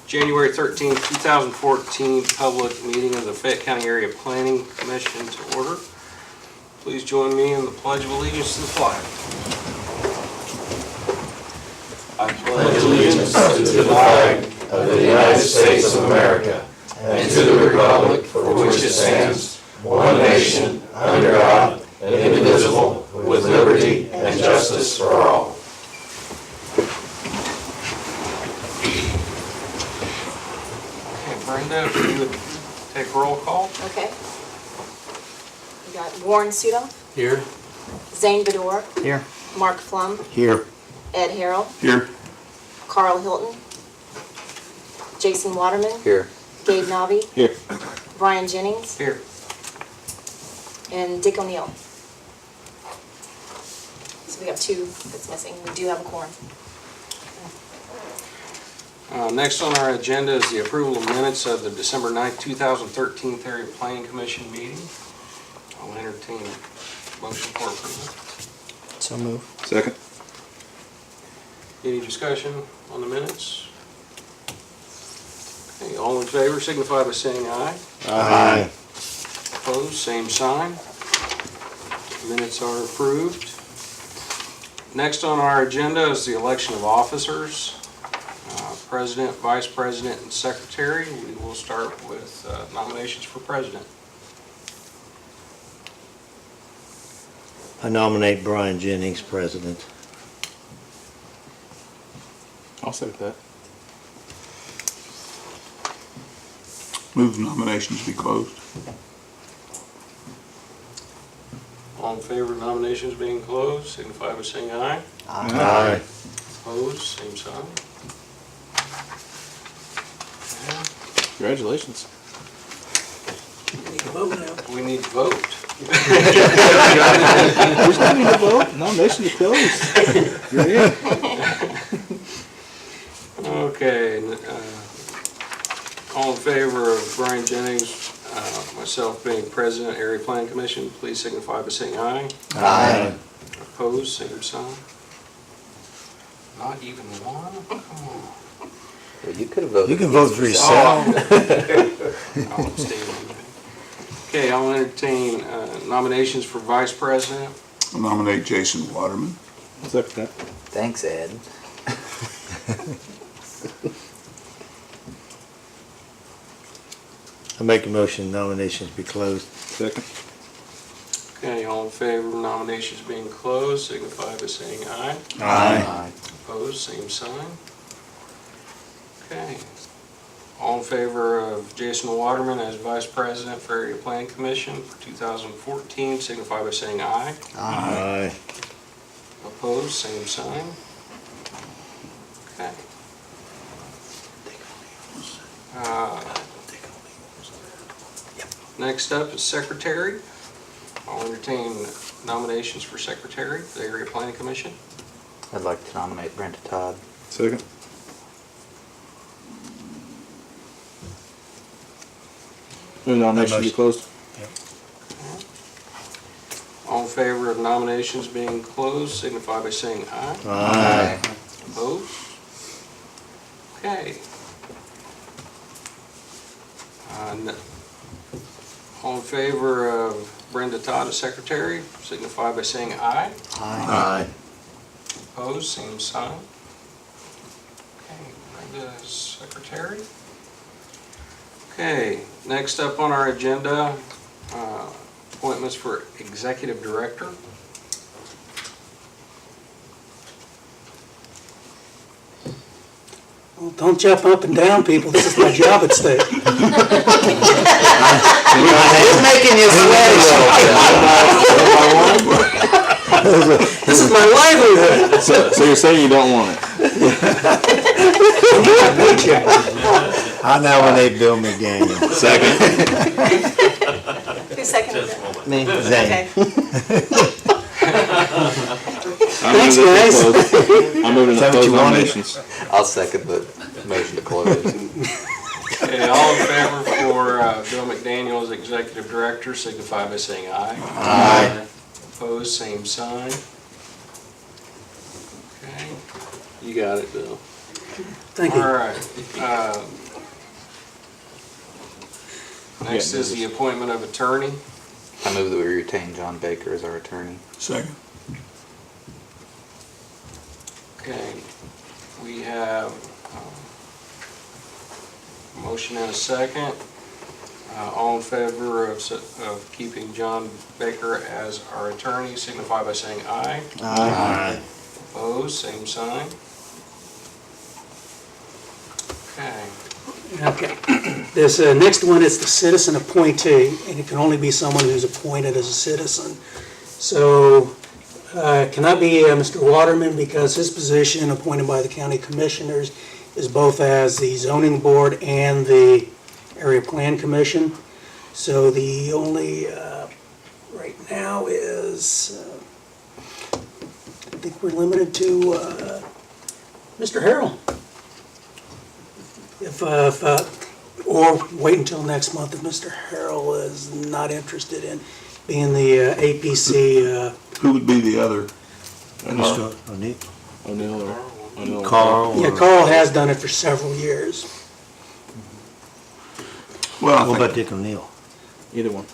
January 13th, 2014 public meeting of the Fayette County Area Planning Commission to order. Please join me in the Pledge of Allegiance to the flag. I pledge allegiance to the flag of the United States of America and to the republic for which it stands, one nation, under God, indivisible, with liberty and justice for all. Brenda, if you would take roll call. Okay. We got Warren Sudoff, Here. Zane Bedore, Here. Mark Flum, Here. Ed Harrell, Here. Carl Hilton, Jason Waterman, Here. Gabe Nobby, Here. Brian Jennings, Here. and Dick O'Neill. So we got two that's missing. We do have a quorum. Next on our agenda is the approval of minutes of the December 9th, 2013 Area Planning Commission meeting. I'll entertain a motion for approval. So move. Second. Any discussion on the minutes? Okay, all in favor signify by saying aye. Aye. Opposed, same sign. Minutes are approved. Next on our agenda is the election of officers. President, Vice President, and Secretary. We will start with nominations for President. I nominate Brian Jennings, President. I'll second that. Move nominations be closed. All in favor of nominations being closed, signify by saying aye. Aye. Opposed, same sign. Congratulations. We need to vote. There's no need to vote. Nominations are closed. You're in. Okay, all in favor of Brian Jennings, myself being President, Area Planning Commission, please signify by saying aye. Aye. Opposed, same sign. Not even one? Come on. Well, you could have voted. You can vote for yourself. I'll abstain. Okay, I'll entertain nominations for Vice President. I'll nominate Jason Waterman. I'll second that. Thanks, Ed. I make a motion nominations be closed. Second. Okay, all in favor of nominations being closed, signify by saying aye. Aye. Opposed, same sign. Okay. All in favor of Jason Waterman as Vice President for Area Planning Commission for 2014, signify by saying aye. Aye. Opposed, same sign. Okay. Next up is Secretary. I'll entertain nominations for Secretary for the Area Planning Commission. I'd like to nominate Brenda Todd. Second. Move nominations be closed. All in favor of nominations being closed, signify by saying aye. Aye. Opposed? Okay. All in favor of Brenda Todd as Secretary, signify by saying aye. Aye. Opposed, same sign. Okay, Brenda is Secretary. Okay, next up on our agenda, appointments for Executive Director. Well, don't jump up and down, people. This is my job at stake. It's making you sweat a little bit. This is my livelihood. So you're saying you don't want it? I nominate Bill McDaniel. Second. Who seconded it? Me. Okay. Zane. Thanks, guys. I'm moving Is to that what close you wanted? nominations. I'll second the motion to close. Okay, all in favor for Bill McDaniel as Executive Director, signify by saying aye. Aye. Opposed, same sign. Okay, you got it, Bill. Thank you. All right. Next is the appointment of attorney. I move that we retain John Baker as our attorney. Second. Okay, we have a motion and a second. All in favor of keeping John Baker as our attorney, signify by saying aye. Aye. Opposed, same sign. Okay. Okay. This next one is the citizen appointee, and it can only be someone who's appointed as a citizen. So it cannot be Mr. Waterman because his position appointed by the county commissioners is both as the zoning board and the area plan commission. So the only, right now is, I think we're limited to Mr. Harrell. Or wait until next month if Mr. Harrell is not interested in being the APC. Who would be the other? Mr. O'Neill. O'Neill or Carl. Yeah, or- Carl has done it for several years. Well, What I about think, Dick O'Neill? either one.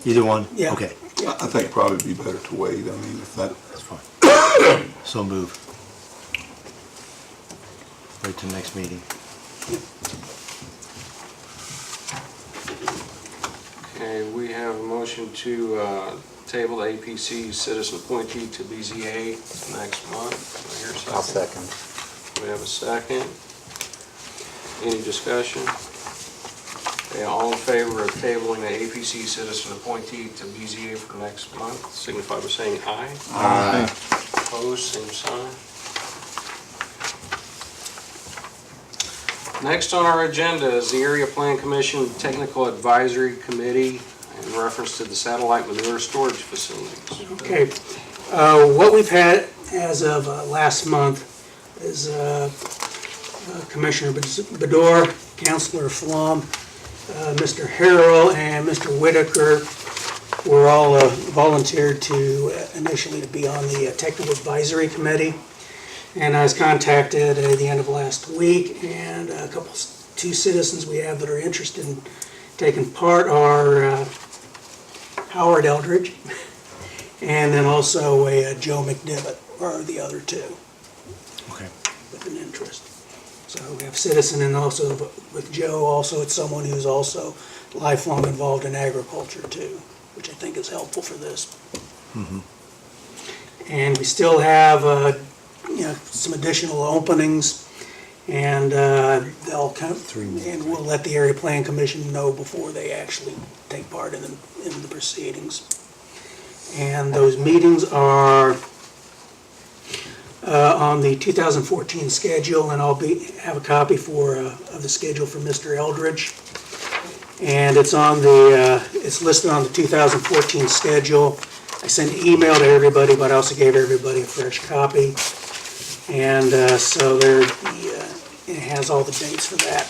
Either one? Yeah. Okay, I think it'd probably be better to wait. I mean, if that, that's fine. So move. Wait till next meeting. Okay, we have a motion to table the APC citizen appointee to BZA next month. Do I hear a I'll second? second. We have a second. Any discussion? Okay, all in favor of tabling the APC citizen appointee to BZA for next month, signify by saying aye. Aye. Opposed, same sign. Next on our agenda is the Area Plan Commission Technical Advisory Committee in reference to the satellite manure storage facilities. Okay, what we've had as of last month is Commissioner Bedore, Councilor Flom, Mr. Harrell, and Mr. Whitaker were all volunteered to initially to be on the Technical Advisory Committee. And I was contacted at the end of last week, and two citizens we have that are interested in taking part are Howard Eldridge, and then also a Joe McDivitt are the other two Okay. with an interest. So we have citizen, and also with Joe, also it's someone who's also lifelong involved in agriculture too, which I think is helpful for this. And we still have some additional openings, and they'll come, and we'll let the Area Plan Commission know before they actually take part in the proceedings. And those meetings are on the 2014 schedule, and I'll have a copy of the schedule for Mr. Eldridge. And it's it's listed on the 2014 schedule. I sent an email to everybody, but I also gave everybody a fresh copy. And so it has all the dates for that.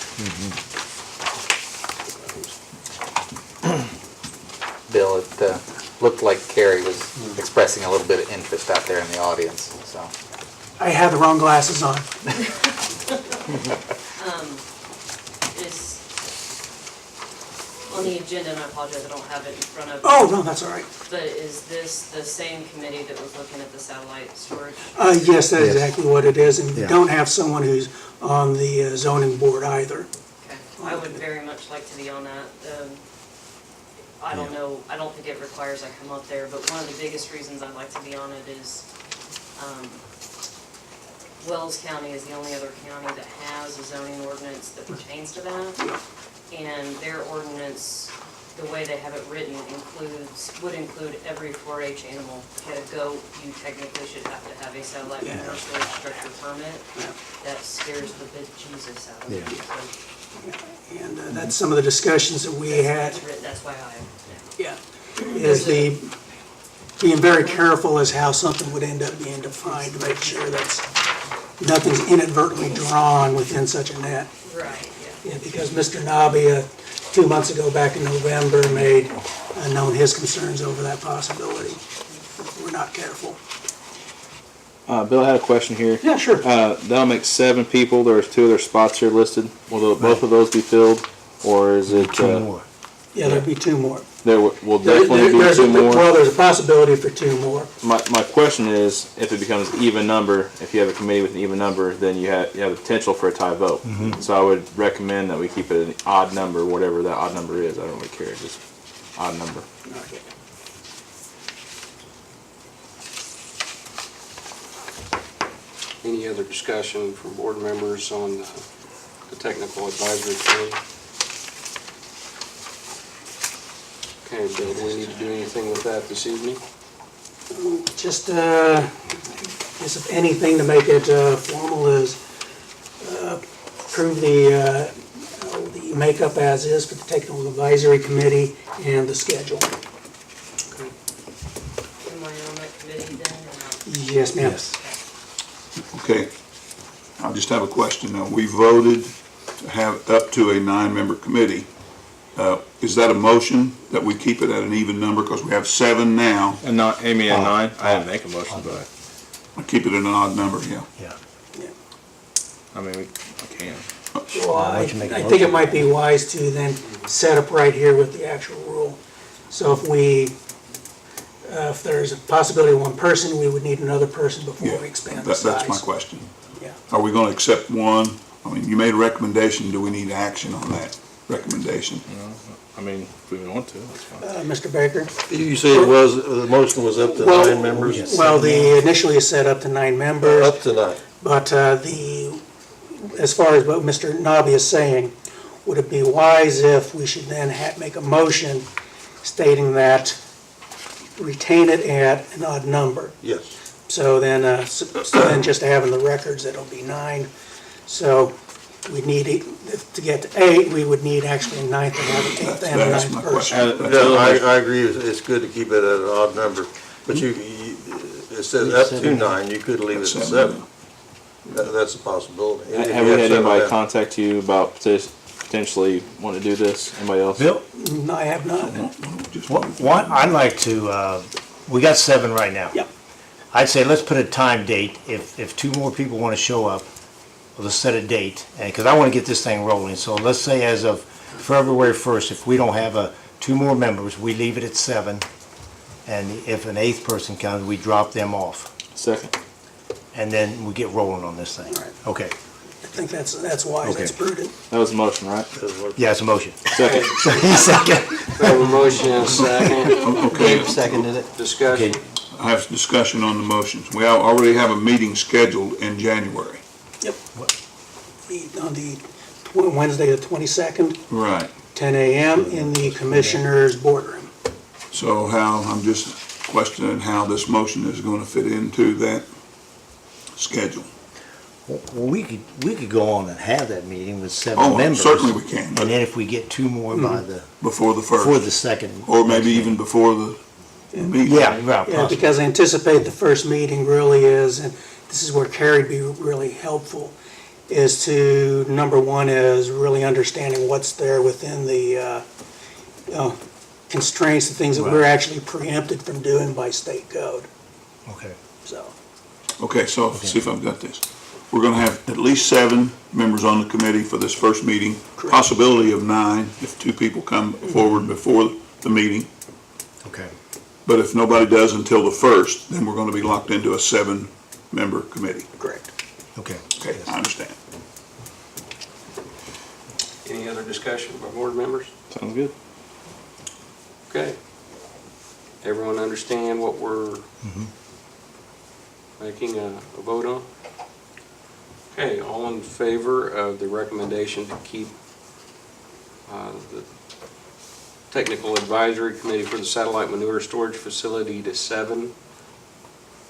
Bill, it looked like Carrie was expressing a little bit of interest out there in the audience, so. I have the wrong glasses on. Is on the agenda, and I apologize, I don't have it in front of me. Oh, no, that's all right. But is this the same committee that was looking at the satellite storage? Yes, that is Yes. exactly what it is, and we Yeah. don't have someone who's on the zoning board either. Okay, I would very much like to be on that. I don't know, I don't think it requires I come up there, but one of the biggest reasons I'd like to be on it is Wells County is the only other county that has a zoning ordinance that pertains to that. And their ordinance, the way they have it written, would include every 4-H animal. If you had a goat, you technically should have to have a satellite Yeah. manure storage structure permit. That scares the bejesus out of me. Yeah. And that's some of the discussions that we had. That's why Yeah, is being very careful as how something would end up being defined to make sure that nothing's inadvertently drawn within such a net. Right, yeah. Yeah, because Mr. Nabby, 2 months ago, back in November, made known his concerns over that possibility. If we're not careful. Bill, I had a question here. Yeah, sure. That'll make 7 people. There's 2 other spots here listed. Will both of those be filled, or is it? 2 more. Yeah, there'd be two more. There will definitely be There's a- two more. Well, there's a possibility for two more. My question is, if it becomes even number, if you have a committee with an even number, then you have the potential for a tie vote. So I would recommend that we keep it an odd number, whatever that odd number is. I don't really care, just odd number. Any other discussion from board members on the technical advisory committee? Okay, Bill, do we need to do anything with that this evening? Just, guess if anything to make it formal is approve the makeup as is for the technical advisory committee and the schedule. Am I on that committee then, or not? Yes, ma'am. Okay. I just have a question now. We voted to have up to a 9-member committee. Is that a motion that we keep it at an even number? Because we have 7 now. And not Amy at 9? I didn't make a motion, but I keep it at an odd number, yeah. I mean, I can. Well, Why I don't you make a I think it motion? might be wise to then set up right here with the actual rule. So if there's a possibility of one person, we would need another person before Yeah, we expand the size. that's my question. Yeah. Are we going to accept one? I mean, you made a recommendation. Do we need action on that recommendation? I mean, if we want to, that's fine. Mr. Baker? You say it was, the motion was up to Well, 9 members? Well, initially it said up to 9 members. Up to 9. But as far as what Mr. Nobby is saying, would it be wise if we should then make a motion stating that retain it at an odd number? Yes. So then just to have in the records, it'll be 9. So we need, to get to 8, we would need actually a 9th and have an 8th and a That's 9th my person. question. Yeah, I agree, it's good to keep it at an odd number, but it says up to 9, you could leave it at 7. That's a possibility. If you Have we had 7 anybody now. contact you about potentially want to do this? Anybody else? Bill, No, I have not. Just one, I'd like to, we got 7 right now. Yep. I'd say let's put a time date. If 2 more people want to show up, let's set a date, and because I want to get this thing rolling. So let's say as of February 1st, if we don't have 2 more members, we leave it at 7. And if an 8th person comes, we drop them off. Second. And then we get rolling on this thing. Right. Okay. I think that's wise, Okay. that's prudent. That was the motion, right? Yeah, it's a motion. Second. Second. We have a motion and a second. Okay, Seconded it. Discussion. Okay. I have discussion on the motions. We already have a meeting scheduled in January. Yep. On Wednesday, the 22nd, Right. 10 a.m. in the Commissioners' boardroom. So I'm just questioning how this motion is going to fit into that schedule. Well, we could go on and have that meeting with 7 Oh, members. certainly we can, And but then if we get 2 more by the, before the before first, the second. or maybe even before the meeting. Yeah, right, Yeah, possibly. because I anticipate the first meeting really is, and this is where Carrie'd be really helpful, is to, number one is really understanding what's there within the constraints, the things that we're Right. actually preempted from doing by state code, Okay. so. Okay, so see if I've got this. We're going to have at least 7 members on the committee for this first meeting, Correct. possibility of 9 if 2 people come forward before the meeting. Okay. But if nobody does until the first, then we're going to be locked into a 7-member committee. Correct. Okay. Okay, I understand. Any other discussion by board members? Sounds good. Okay. Everyone understand what we're making a vote on? Okay, all in favor of the recommendation to keep the Technical Advisory Committee for the Satellite Manure Storage Facility to 7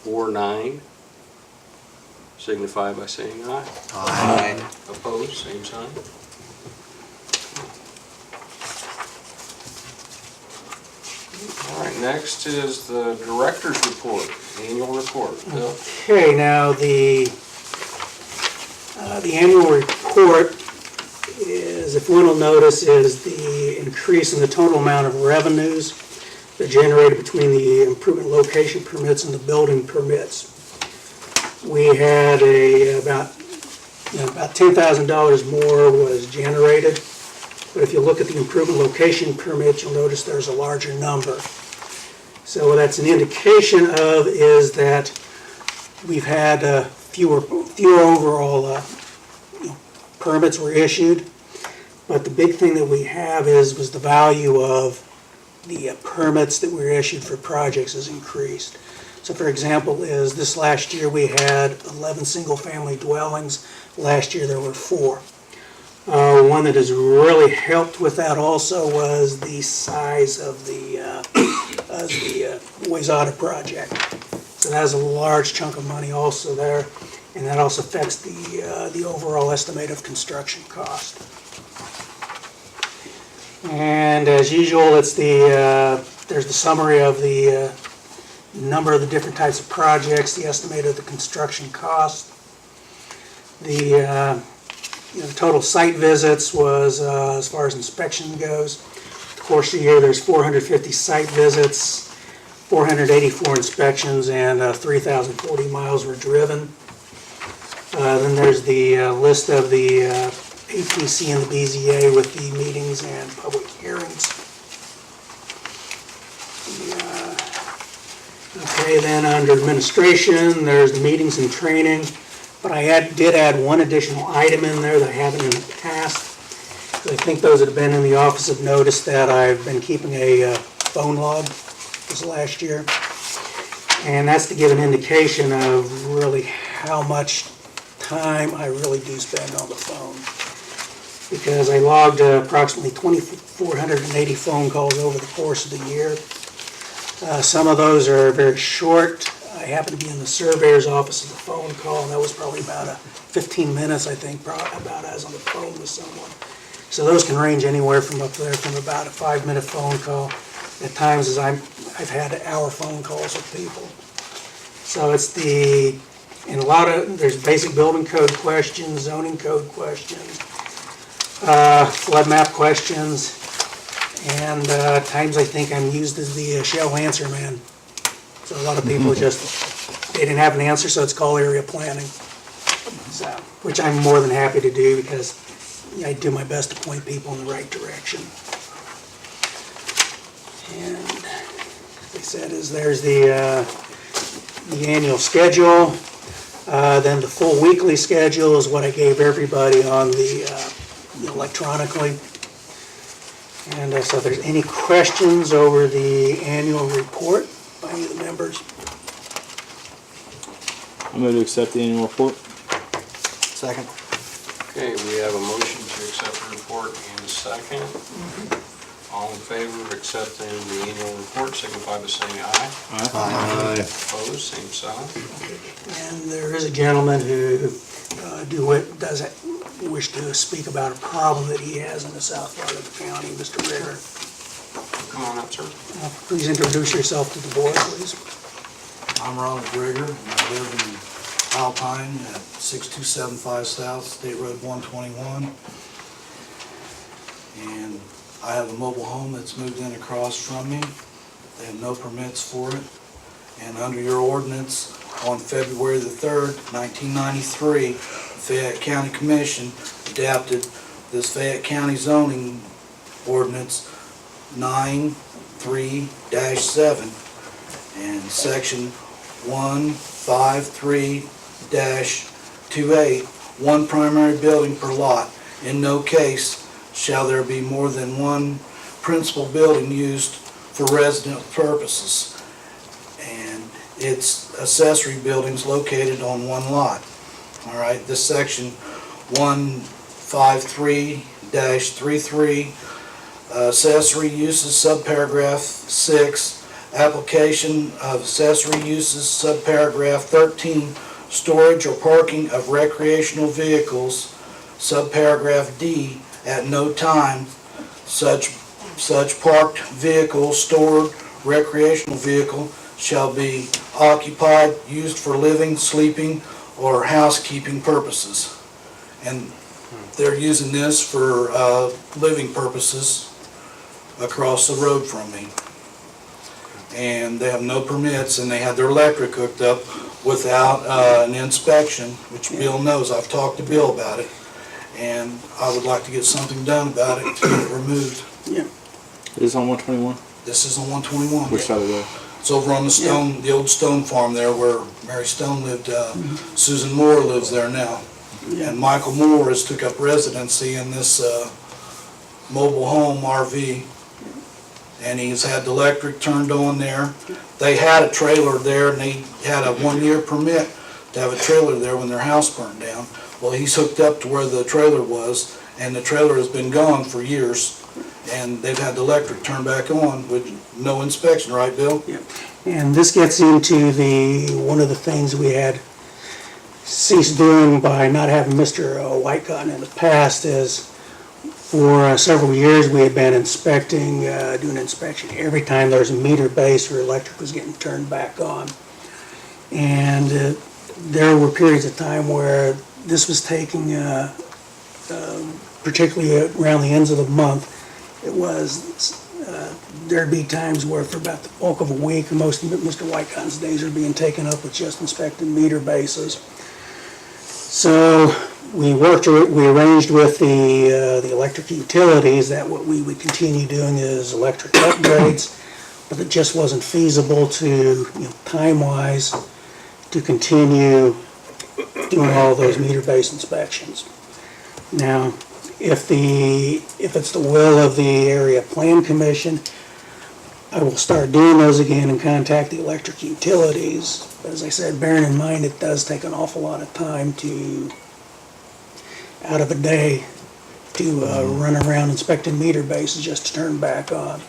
or 9, signify by saying aye. Aye. Opposed, same sign. All right, next is the Director's Report, Annual Report. Bill? Okay, now the annual report is, if one will notice, is the increase in the total amount of revenues that are generated between the improvement location permits and the building permits. We had about $10,000 more was generated But if you look at the improvement location permit, you'll notice there's a larger number. So what that's an indication of is that we've had fewer overall permits were issued. But the big thing that we have was the value of the permits that were issued for projects has increased. So for example, this last year we had 11 single-family dwellings. Last year there were 4. One that has really helped with that also was the size of the Wayzata project. So that has a large chunk of money also there, and that also affects the overall estimate of construction cost. And as usual, it's there's the summary of the number of the different types of projects, the estimate of the construction cost. The total site visits was, as far as inspection goes, the course of the year, there's 450 site visits, 484 inspections, and 3,040 miles were driven. Then there's the list of the APC and the BZA with the meetings and public hearings. Okay, then under administration, there's the meetings and training, but I did add one additional item in there that I haven't in the past. I think those that have been in the office have noticed that I've been keeping a phone log this last year. And that's to give an indication of really how much time I really do spend on the phone. Because I logged approximately 2,480 phone calls over the course of the year. Some of those are very short. I happened to be in the surveyor's office at the phone call, and that was probably about 15 minutes, I think, about I was on the phone with someone. So those can range anywhere from up there from about a 5-minute phone call. At times, I've had hour phone calls with people. So it's and a lot of, there's basic building code questions, zoning code questions, flood map questions, and times I think I'm used as the shell answer man. So a lot of people they didn't have an answer, so it's called area planning. So, which I'm more than happy to do because I do my best to point people in the right direction. And as I said, there's the annual schedule. Then the full weekly schedule is what I gave everybody on the electronically. And so if there's any questions over the annual report by any of the members. I'm going to accept the annual report. Second. Okay, we have a motion to accept the report and a second. All in favor of accepting the annual report, signify by saying aye. Aye. Opposed, same sign. And there is a gentleman who does wish to speak about a problem that he has in the south part of the county, Mr. Rigger. Come on up, sir. Please introduce yourself to the board, please. I'm Ronald Grigger, and I live in Alpine at 6275 South State Road 121. And I have a mobile home that's moved in across from me. They have no permits for it. And under your ordinance, on February the 3rd, 1993, the Fayette County Commission adopted this Fayette County zoning ordinance 93-7 and section 153-28, one primary building per lot. In no case shall there be more than one principal building used for residential purposes. And it's accessory buildings located on one lot. All right, this section 153-33, accessory uses, subparagraph 6, application of accessory uses, subparagraph 13, storage or parking of recreational vehicles, subparagraph D, at no time such parked vehicle, stored recreational vehicle shall be occupied, used for living, sleeping, or housekeeping purposes. And they're using this for living purposes across the road from me. And they have no permits, and they had their electric hooked up without an inspection, which Bill knows. I've talked to Bill about it. and I would like to get something done about it to get it removed. It is on 121? This is on 121. Which side of the? It's over on the Stone, the old Stone farm there where Mary Stone lived. Susan Moore lives there now. And Michael Moore has took up residency in this mobile home RV. And he's had the electric turned on there. They had a trailer there and they had a 1-year permit to have a trailer there when their house burned down. Well, he's hooked up to where the trailer was, and the trailer has been gone for years. And they've had the electric turned back on with no inspection, right, Bill? And this gets into one of the things we had ceased doing by not having Mr. Whitecotton in the past is for several years we had been inspecting, doing inspection every time there was a meter base or electric was getting turned back on. And there were periods of time where this was taking, particularly around the ends of the month, it was, there'd be times where for about the bulk of a week, most of Mr. Whitecotton's days are being taken up with just inspecting meter bases. So we arranged with the electric utilities that what we would continue doing is electric upgrades, but it just wasn't feasible to, time-wise, to continue doing all those meter-based inspections. Now, if it's the will of the area plan commission, I will start doing those again and contact the electric utilities. But as I said, bearing in mind it does take an awful lot of time out of a day to run around inspecting meter bases just to turn back on.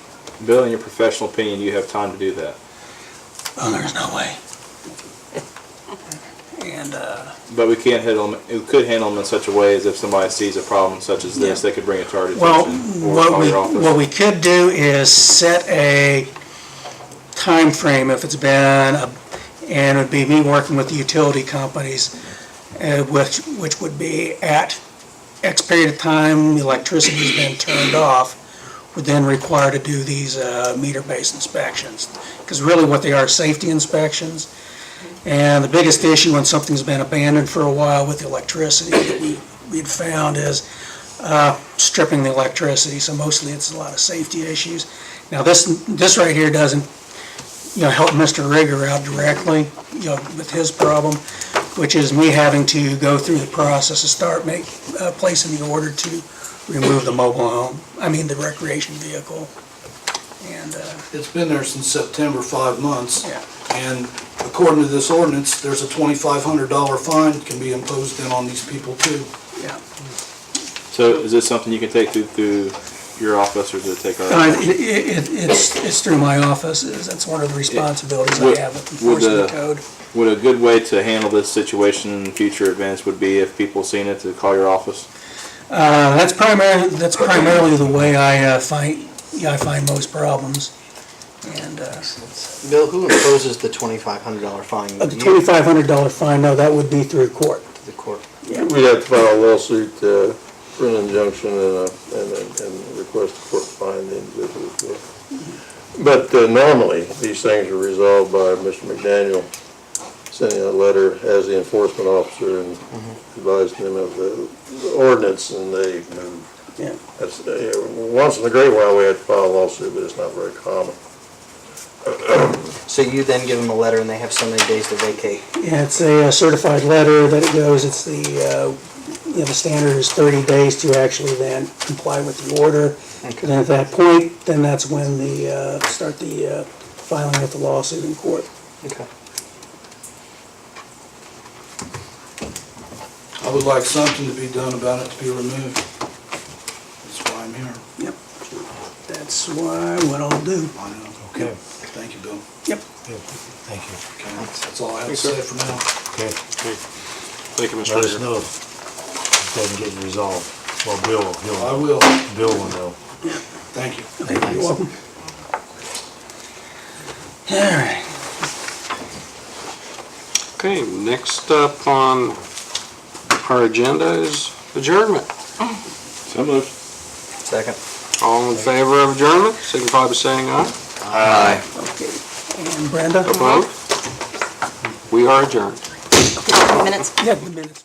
Bill, in your professional opinion, do you have time to do that? Oh, there's no way. And But we can't handle them, we could handle them in such a way as if somebody sees a problem such as this, they could bring it to our attention or call your office. what we could do is set a time frame if it's been, and it would be me working with the utility companies, which would be at X period of time, the electricity's been turned off, would then require to do these meter-based inspections. Because really what they are, safety inspections. And the biggest issue when something's been abandoned for a while with the electricity that we'd found is stripping the electricity. So mostly it's a lot of safety issues. Now this right here doesn't, help Mr. Rigger out directly, with his problem, which is me having to go through the process to start placing the order to remove the mobile home, the recreation vehicle. And It's been there since September, 5 months. yeah. And according to this ordinance, there's a $2,500 fine can be imposed in on these people too. Yeah. So is this something you can take through your office, or does it take our? It's through my office. That's one of the responsibilities I have with enforcing the code. Would a good way to handle this situation in future events would be if people seen it to call your office? That's primarily the way I find most problems. And Bill, who imposes the $2,500 fine? the $2,500 fine, no, that would be through court. The court. We'd have to file a lawsuit for an injunction and request the court to fine the individual. But normally, these things are resolved by Mr. McDaniel sending a letter as the enforcement officer and advising them of the ordinance, and they move. Yeah. That's, once in a great while, we had to file a lawsuit, but it's not very common. So you then give them a letter and they have so many days to vacate? Yeah, it's a certified letter that it goes, it's the standard is 30 days to actually then comply with the order. Okay. And at that point, then that's when start the filing with the lawsuit in court. Okay. I would like something to be done about it to be removed. That's why I'm here. Yep. That's what I'll do. I know. Okay. Thank you, Bill. Yep. Thank you. Okay, that's all I have to say for now. Okay. Thank you, Mr. Let us Rigger. know if it doesn't get resolved. Well, Bill I will will. know. Thank you. You're welcome. All right. Okay, next up on our agenda is adjournment. So moved. Second. All in favor of adjournment, signify by saying aye. Aye. Okay. And Brenda? Opposed? We are adjourned. Minutes. Yeah, the minutes.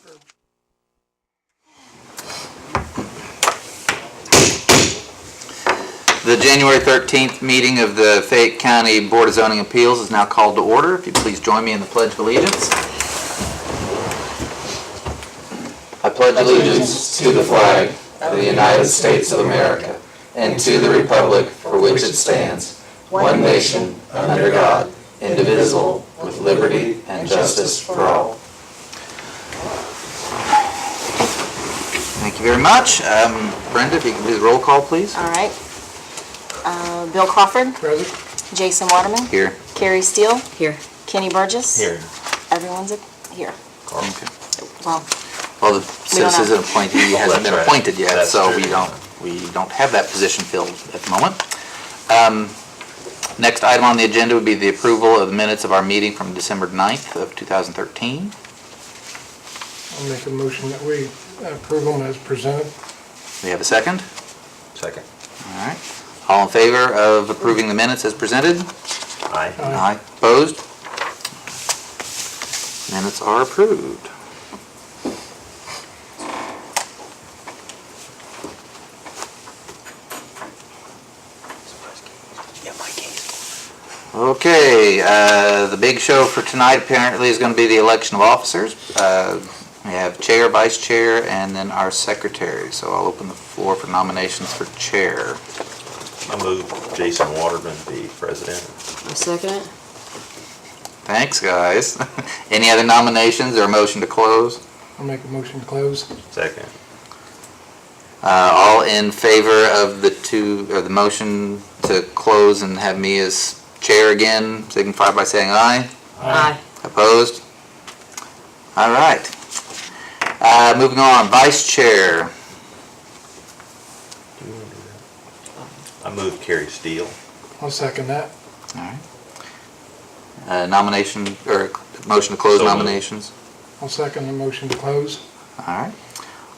The January 13th meeting of the Fayette County Board of Zoning Appeals is now called to order. If you'd please join me in the Pledge of Allegiance. I pledge allegiance to the flag of the United States of America and to the republic for which it stands, one nation, under God, indivisible, with liberty and justice for all. Thank you very much. Brenda, if you can do the roll call, please. All right. Bill Crawford, Present. Jason Waterman, Here. Carrie Steele, Here. Kenny Burgess. Here. Everyone's here. Okay. Well, Well, the We don't citizen have- appointee hasn't been That's right. appointed yet, That's so true. we don't have that position filled at the moment. Next item on the agenda would be the approval of the minutes of our meeting from December 9th of 2013. I'll make a motion that we approve them as presented. We have a second? Second. All right. All in favor of approving the minutes as presented? Aye. Aye. Opposed? Minutes are approved. Okay, the big show for tonight apparently is going to be the election of officers. We have chair, vice chair, and then our secretary. So I'll open the floor for nominations for chair. I move Jason Waterman be president. I second it. Thanks, guys. Any other nominations or a motion to close? I'll make a motion to close. Second. All in favor of the motion to close and have me as chair again, signify by saying aye. Aye. Opposed? All right. Moving on, vice chair. I move Carrie Steele. I'll second that. All right. Nomination, or motion to close So moved. nominations. I'll second the motion to close. All right.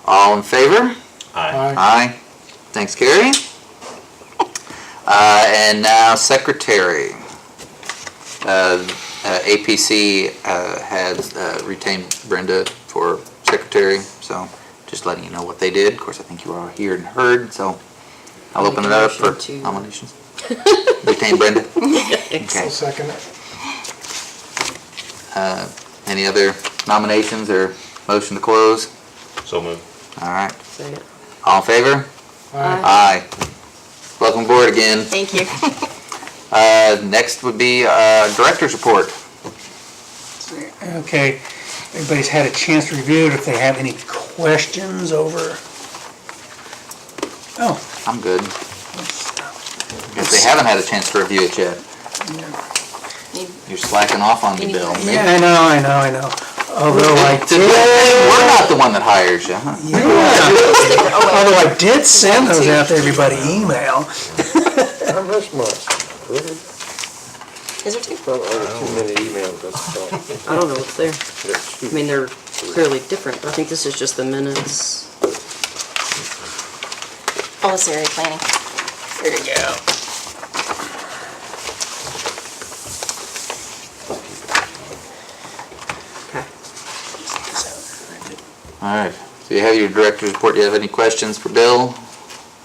All in favor? Aye. Aye. Thanks, Carrie. And now secretary. APC has retained Brenda for secretary, so just letting you know what they did. Of course, I think you all here and heard, so I'll open it up for Motion to- nominations. Retain Brenda? I'll Okay. second it. Any other nominations or motion to close? So moved. All right. Second. All in favor? Aye. Aye. Welcome aboard again. thank you. Next would be director's report. Okay, everybody's had a chance to review it. If they have any questions over, oh, I'm good. If they haven't had a chance to review it yet, you're slacking off on me, Bill. yeah, I know. Although I We're not the one that hires you, huh? although I did send those out to everybody email. I missed mine. Really? Is there two? Probably too many emails, that's all. I don't know what's there. There's two. I mean, they're clearly different. I think this is just the minutes. Oh, this area planning. There you go. Okay. All right. So you have your director's report. Do you have any questions for Bill?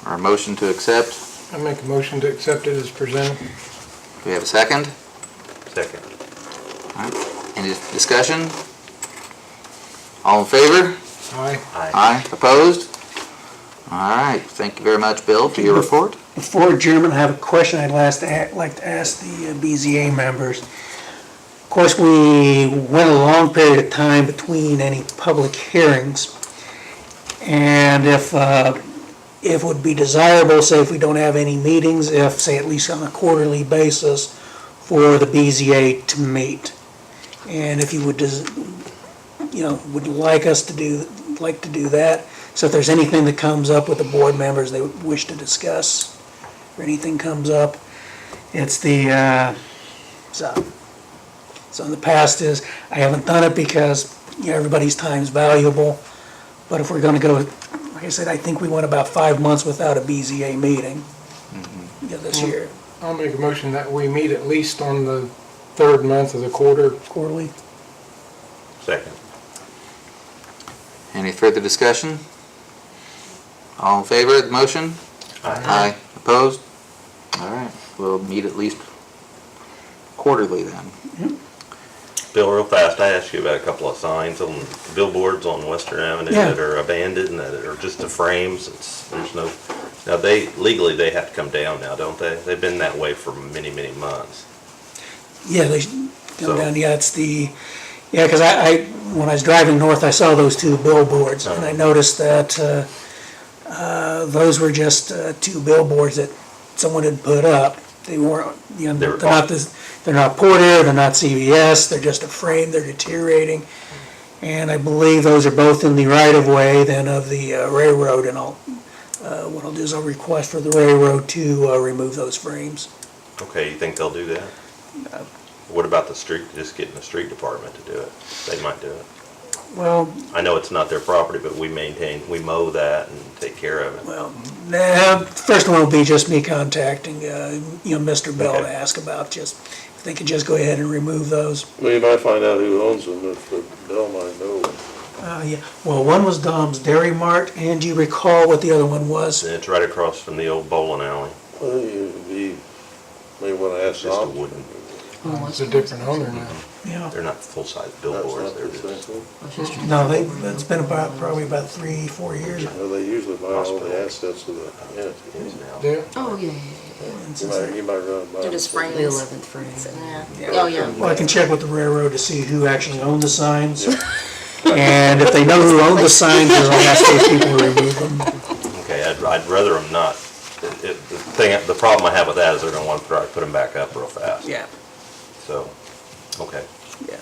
Or a motion to accept? I make a motion to accept it as presented. Do we have a second? Second. All right. Any discussion? All in favor? Aye. Aye. Opposed? All right. Thank you very much, Bill, for your report. Before adjournment, I have a question I'd like to ask the BZA members. Of course, we went a long period of time between any public hearings. And if it would be desirable, say if we don't have any meetings, if, say, at least on a quarterly basis, for the BZA to meet. And if you would, would like us to do that. So if there's anything that comes up with the board members they would wish to discuss, or anything comes up, it's the, so in the past is, I haven't done it because, everybody's time's valuable. But if we're gonna go, like I said, I think we went about 5 months without a BZA meeting this year. I'll make a motion that we meet at least on the third month of the quarter. Quarterly. Second. Any further discussion? All in favor of the motion? Aye. Aye. Opposed? All right, we'll meet at least quarterly then. Bill, real fast, I asked you about a couple of signs on billboards on Western Avenue Yeah. that are abandoned, and that are just the frames. There's no, now legally they have to come down now, don't they? They've been that way for many, many months. Yeah, they So- come down, yeah, because when I was driving north, I saw those two billboards, and I noticed that those were just two billboards that someone had put up. They weren't, they're not Porter, they're not CVS, they're just a frame, they're deteriorating. And I believe those are both in the right-of-way then of the railroad, and what I'll do is I'll request for the railroad to remove those frames. Okay, you think they'll do that? What about the street, just getting the street department to do it? They might do it. Well, I know it's not their property, but we mow that and take care of it. well, first one will be just me contacting, Mr. Bell to ask about if they could just go ahead and remove those. Well, you might find out who owns them, if Bill might know. Yeah, well, one was Dom's Dairy Mart, and do you recall what the other one was? And it's right across from the old bowling alley. Well, you may want to ask Just a Tom. wooden, It's a different owner now. Yeah. they're not full-size That's billboards, not they're the just. same thing. No, it's been probably about 3-4 years. Well, they usually buy all the assets of the entity. Yeah. Oh, yeah, You might run by. They're just frames. The 11th frame. Yeah. Oh, yeah. Well, I can check with the railroad to see who actually owned the signs. And if they know who owned the signs, then I'll ask those people to remove them. Okay, I'd rather them not. The problem I have with that is they're gonna want to try to put them back up real fast. Yeah, So, okay. yeah.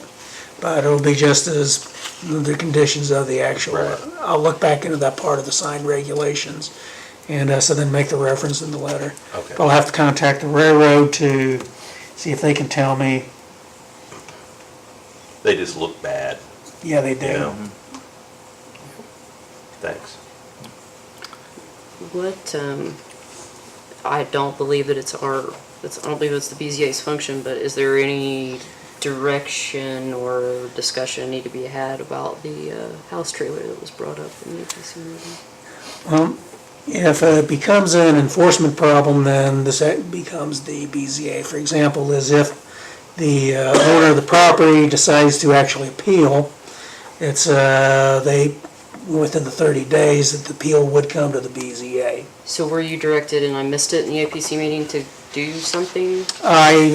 But it'll be just as the conditions of the actual, Right. I'll look back into that part of the sign regulations. And so then make the reference in the letter. Okay. I'll have to contact the railroad to see if they can tell me, They just look bad, yeah, they you do. know? Thanks. What, I don't believe that I don't believe it's the BZA's function, but is there any direction or discussion need to be had about the house trailer that was brought up in the APC meeting? If it becomes an enforcement problem, then this becomes the BZA. For example, is if the owner of the property decides to actually appeal, it's, within the 30 days, that the appeal would come to the BZA. So were you directed, and I missed it in the APC meeting, to do something? I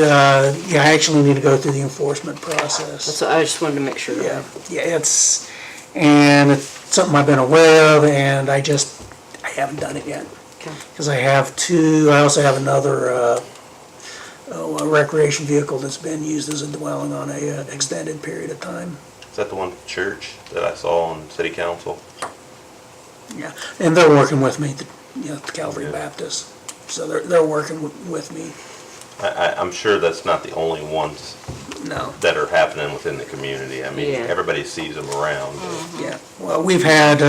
actually need to go through the enforcement process. So I just wanted to make sure. Yeah, it's something I've been aware of, and I haven't done it yet. Okay. Because I also have another a recreation vehicle that's been used as a dwelling on an extended period of time. Is that the one at church that I saw on city council? Yeah, and they're working with me, the Calvary Baptist. So they're working with me. I'm sure that's not the only ones No. that are happening within the community. I mean, Yeah. everybody sees them around. Yeah, well, we've had,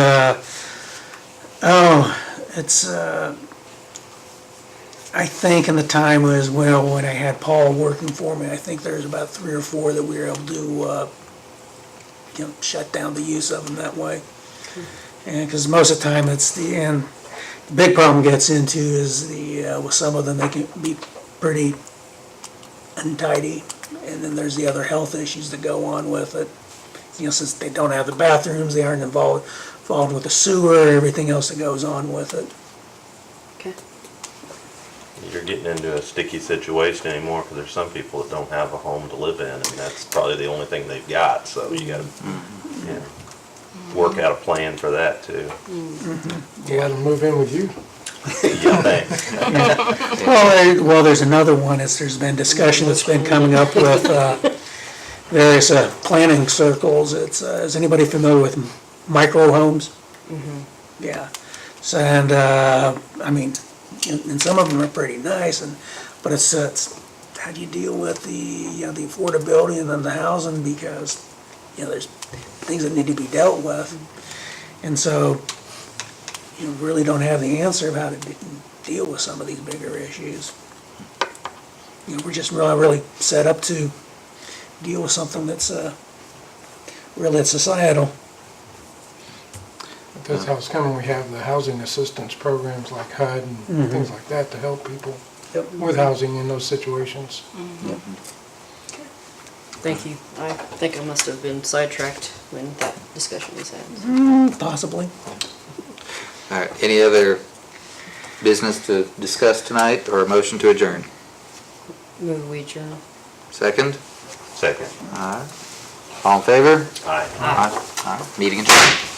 I think in the time as well, when I had Paul working for me, I think there's about 3 or 4 that we were able to, shut down the use of them that way. And, because most of the time it's the big problem gets into is with some of them, they can be pretty untidy. And then there's the other health issues that go on with it. Since they don't have the bathrooms, they aren't involved with the sewer, everything else that goes on with it. Okay. You're getting into a sticky situation anymore because there's some people that don't have a home to live in, and that's probably the only thing they've got. So you got to work out a plan for that too. You let them move in with you. Yeah, thanks. Well, there's another one, there's been discussion that's been coming up with various planning circles. Is anybody familiar with micro homes? Yeah. So, and, and some of them are pretty nice, but it's how do you deal with the affordability and then the housing, because, there's things that need to be dealt with. And so, you really don't have the answer of how to deal with some of these bigger issues. We're just really set up to deal with something that's really societal. That's how it's coming. We have the housing assistance programs like HUD and things like that to help people. with housing in those situations. Thank you. I think I must have been sidetracked when that discussion was had. Possibly. All right, any other business to discuss tonight or a motion to adjourn? Move we adjourn. Second? Second. All right. All in favor? Aye. All right, meeting adjourned.